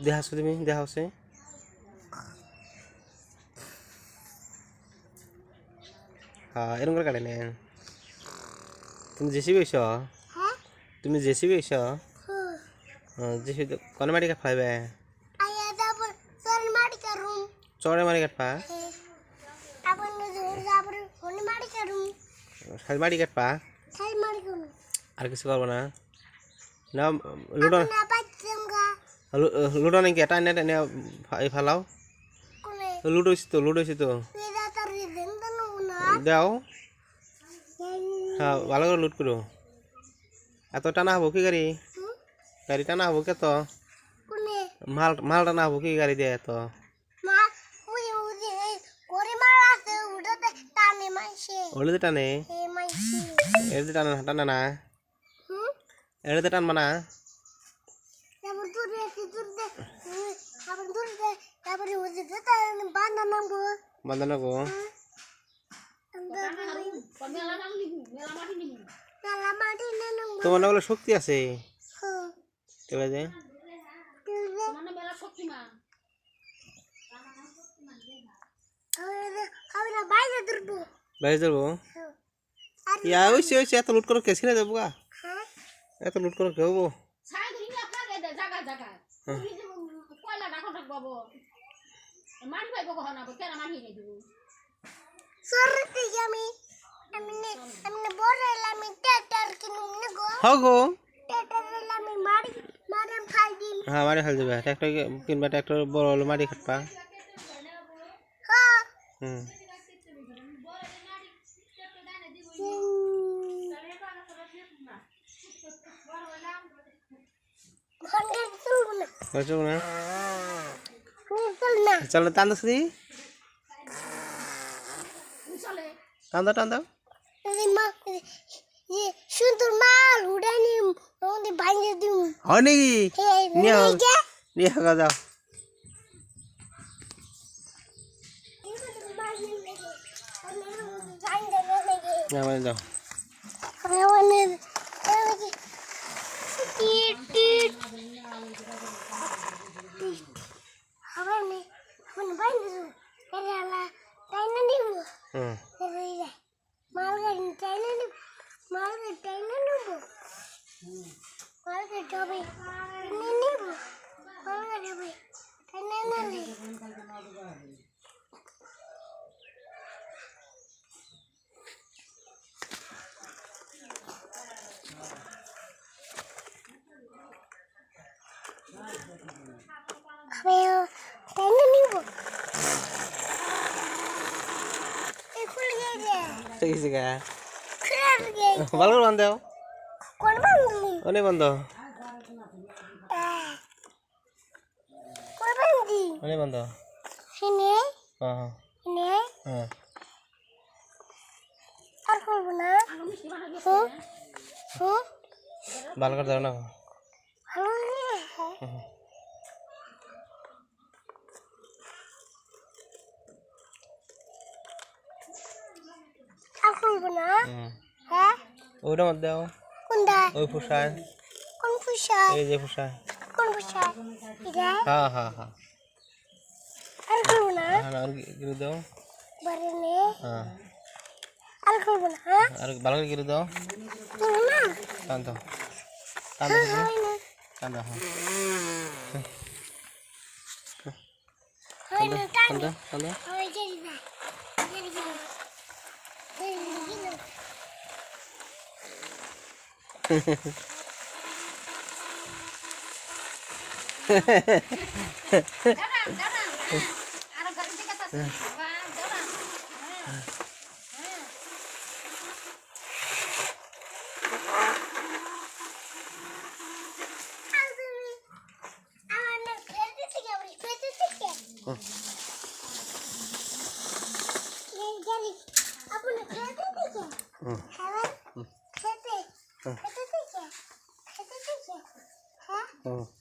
দেখা তুমি দেখা হচ্ছে হ্যাঁ এরকম করে কাটে নেন তুমি জেসিবি হইছ তুমি জেসিবি হইছ জেসিবি কোন মাটি কাট পাইবে চড়ে মাটি কাটপা খালি মাটি কাটপা আর কিছু করবো না না লুডো লুডো নাকি এটা এনে এনে ফালাও লুডো হয়েছি তো দাও হ্যাঁ ভালো করে লুট করো এত টানা হবো কি গাড়ি গাড়ি টানা হবো কে তো মাল টানা হবো কি গাড়ি দিয়ে এত ওলে টানে এর টানা টানা না এর টানবা না বান্ধব গো তোমার না বলে শক্তি আছে বাইরে ধরবো ইয়া ওইসে এত লুট করো কেসি না যাবো এত লুট করো কে হবো হগো হ্যাঁ মারি ফেল দেবে ট্রাক্টর কিনবা ট্রাক্টর বড় হলো মাটি কাটবা চলো টান দাও শুধু টান দাও টান দাও সুন্দর মাল উড়াই নিম ভাঙে দিম হয় নাকি নিয়ে হোক যাও যাও ভালো করে বান্ধ অনেক বন্ধ অনেক বন্ধ ভালো করে দাও না ওইটা মধ্যে দাও ওই ফুসায় এই যে ফুসায় হ্যাঁ হ্যাঁ হ্যাঁ আর গিরে দাও হ্যাঁ আর ভালো করে গিরে দাও টান দাও টান দাও টান দাও টান দাও টান দাও Oh.